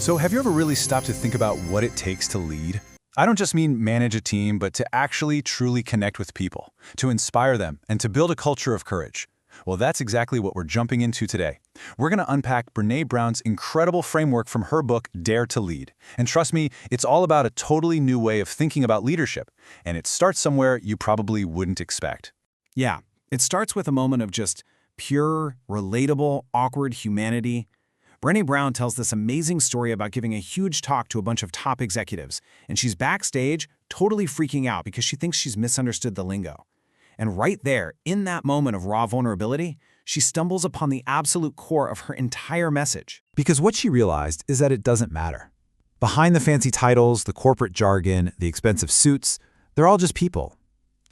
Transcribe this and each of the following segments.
So have you ever really stopped to think about what it takes to lead? I don't just mean manage a team, but to actually truly connect with people, to inspire them, and to build a culture of courage. Well, that's exactly what we're jumping into today. We're going to unpack Brene Brown's incredible framework from her book, Dare to Lead. And trust me, it's all about a totally new way of thinking about leadership. And it starts somewhere you probably wouldn't expect. Yeah, it starts with a moment of just pure, relatable, awkward humanity. Brene Brown tells this amazing story about giving a huge talk to a bunch of top executives, and she's backstage totally freaking out because she thinks she's misunderstood the lingo. And right there, in that moment of raw vulnerability, she stumbles upon the absolute core of her entire message. Because what she realized is that it doesn't matter. Behind the fancy titles, the corporate jargon, the expensive suits, they're all just people.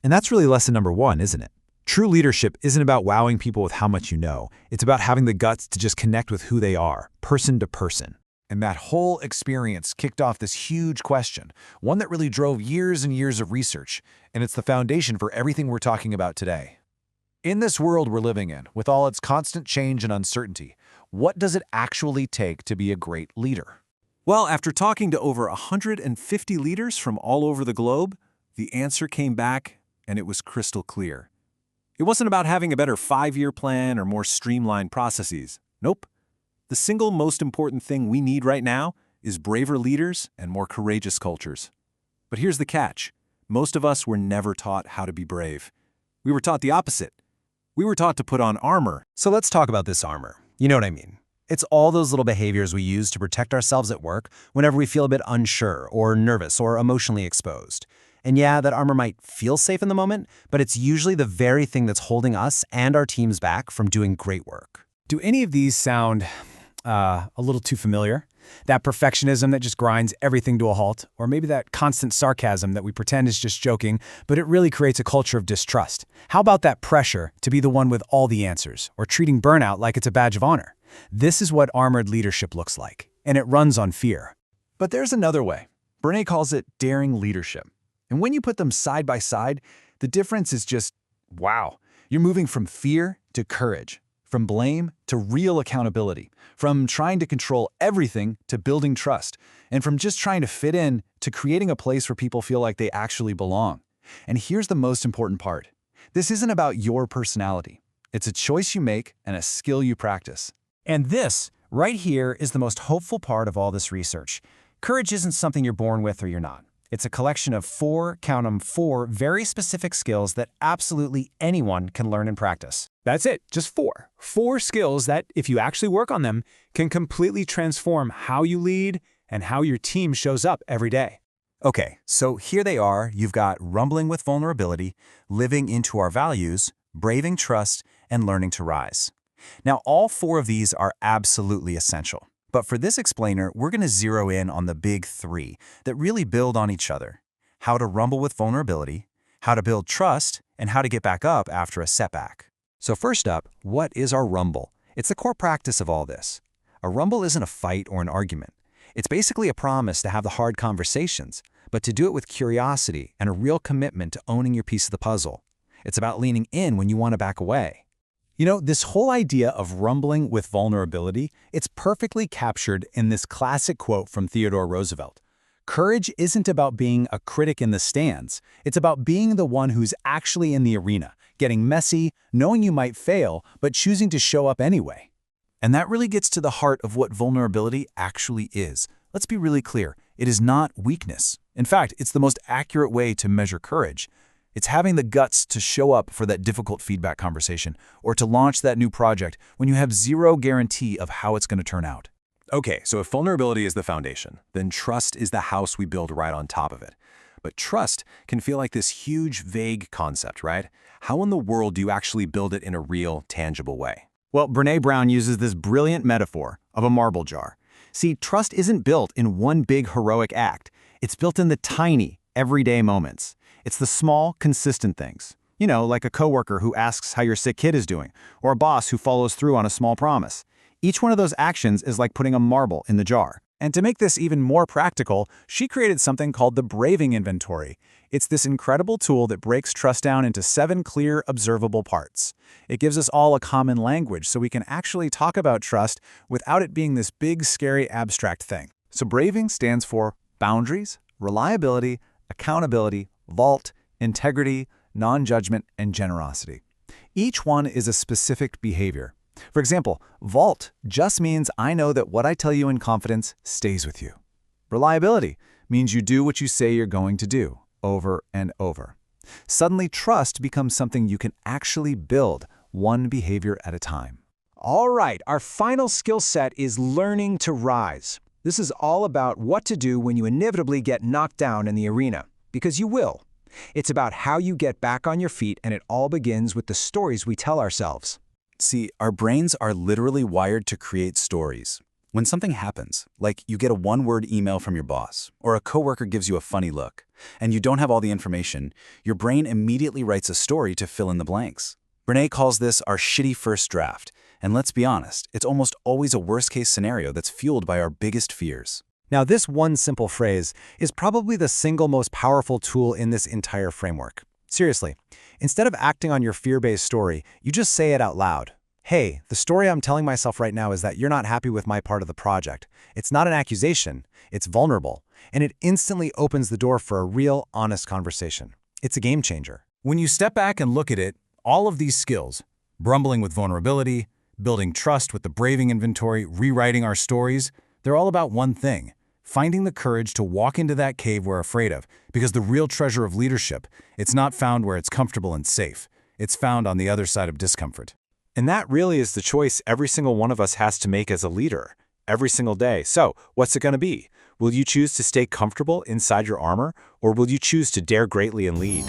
And that's really lesson number one, isn't it? True leadership isn't about wowing people with how much you know. It's about having the guts to just connect with who they are, person to person. And that whole experience kicked off this huge question, one that really drove years and years of research, and it's the foundation for everything we're talking about today. In this world we're living in, with all its constant change and uncertainty, what does it actually take to be a great leader? Well, after talking to over 150 leaders from all over the globe, the answer came back, and it was crystal clear. It wasn't about having a better 5-year plan or more streamlined processes. Nope. The single most important thing we need right now is braver leaders and more courageous cultures. But here's the catch. Most of us were never taught how to be brave. We were taught the opposite. We were taught to put on armor. So let's talk about this armor. You know what I mean? It's all those little behaviors we use to protect ourselves at work whenever we feel a bit unsure or nervous or emotionally exposed. And yeah, that armor might feel safe in the moment, but it's usually the very thing that's holding us and our teams back from doing great work. Do any of these sound a little too familiar? That perfectionism that just grinds everything to a halt, or maybe that constant sarcasm that we pretend is just joking, but it really creates a culture of distrust. How about that pressure to be the one with all the answers, or treating burnout like it's a badge of honor? This is what armored leadership looks like, and it runs on fear. But there's another way. Brene calls it daring leadership. And when you put them side by side, the difference is just, wow. You're moving from fear to courage, from blame to real accountability, from trying to control everything to building trust, and from just trying to fit in to creating a place where people feel like they actually belong. And here's the most important part. This isn't about your personality. It's a choice you make and a skill you practice. And this, right here, is the most hopeful part of all this research. Courage isn't something you're born with or you're not. It's a collection of count 'em, four very specific skills that absolutely anyone can learn and practice. That's it, just four. Four skills that, if you actually work on them, can completely transform how you lead and how your team shows up every day. Okay, so here they are. You've got rumbling with vulnerability, living into our values, braving trust, and learning to rise. Now, all four of these are absolutely essential. But for this explainer, we're going to zero in on the big three that really build on each other: how to rumble with vulnerability, how to build trust, and how to get back up after a setback. So first up, what is our rumble? It's the core practice of all this. A rumble isn't a fight or an argument. It's basically a promise to have the hard conversations, but to do it with curiosity and a real commitment to owning your piece of the puzzle. It's about leaning in when you want to back away. You know, this whole idea of rumbling with vulnerability, it's perfectly captured in this classic quote from Theodore Roosevelt. Courage isn't about being a critic in the stands. It's about being the one who's actually in the arena, getting messy, knowing you might fail, but choosing to show up anyway. And that really gets to the heart of what vulnerability actually is. Let's be really clear. It is not weakness. In fact, it's the most accurate way to measure courage. It's having the guts to show up for that difficult feedback conversation or to launch that new project when you have zero guarantee of how it's going to turn out. Okay, so if vulnerability is the foundation, then trust is the house we build right on top of it. But trust can feel like this huge, vague concept, right? How in the world do you actually build it in a real, tangible way? Well, Brene Brown uses this brilliant metaphor of a marble jar. See, trust isn't built in one big heroic act. It's built in the tiny, everyday moments. It's the small, consistent things. You know, like a coworker who asks how your sick kid is doing, or a boss who follows through on a small promise. Each one of those actions is like putting a marble in the jar. And to make this even more practical, she created something called the Braving Inventory. It's this incredible tool that breaks trust down into 7 clear, observable parts. It gives us all a common language so we can actually talk about trust without it being this big, scary, abstract thing. So braving stands for boundaries, reliability, accountability, vault, integrity, non-judgment, and generosity. Each one is a specific behavior. For example, vault just means I know that what I tell you in confidence stays with you. Reliability means you do what you say you're going to do, over and over. Suddenly, trust becomes something you can actually build, one behavior at a time. All right, our final skill set is learning to rise. This is all about what to do when you inevitably get knocked down in the arena, because you will. It's about how you get back on your feet, and it all begins with the stories we tell ourselves. See, our brains are literally wired to create stories. When something happens, like you get a one-word email from your boss, or a coworker gives you a funny look, and you don't have all the information, your brain immediately writes a story to fill in the blanks. Brene calls this our shitty first draft, and let's be honest, it's almost always a worst-case scenario that's fueled by our biggest fears. Now, this one simple phrase is probably the single most powerful tool in this entire framework. Seriously, instead of acting on your fear-based story, you just say it out loud. Hey, the story I'm telling myself right now is that you're not happy with my part of the project. It's not an accusation, it's vulnerable, and it instantly opens the door for a real, honest conversation. It's a game changer. When you step back and look at it, all of these skills, grumbling with vulnerability, building trust with the braving inventory, rewriting our stories, they're all about one thing: finding the courage to walk into that cave we're afraid of, because the real treasure of leadership, it's not found where it's comfortable and safe. It's found on the other side of discomfort. And that really is the choice every single one of us has to make as a leader, every single day. So, what's it going to be? Will you choose to stay comfortable inside your armor, or will you choose to dare greatly and lead?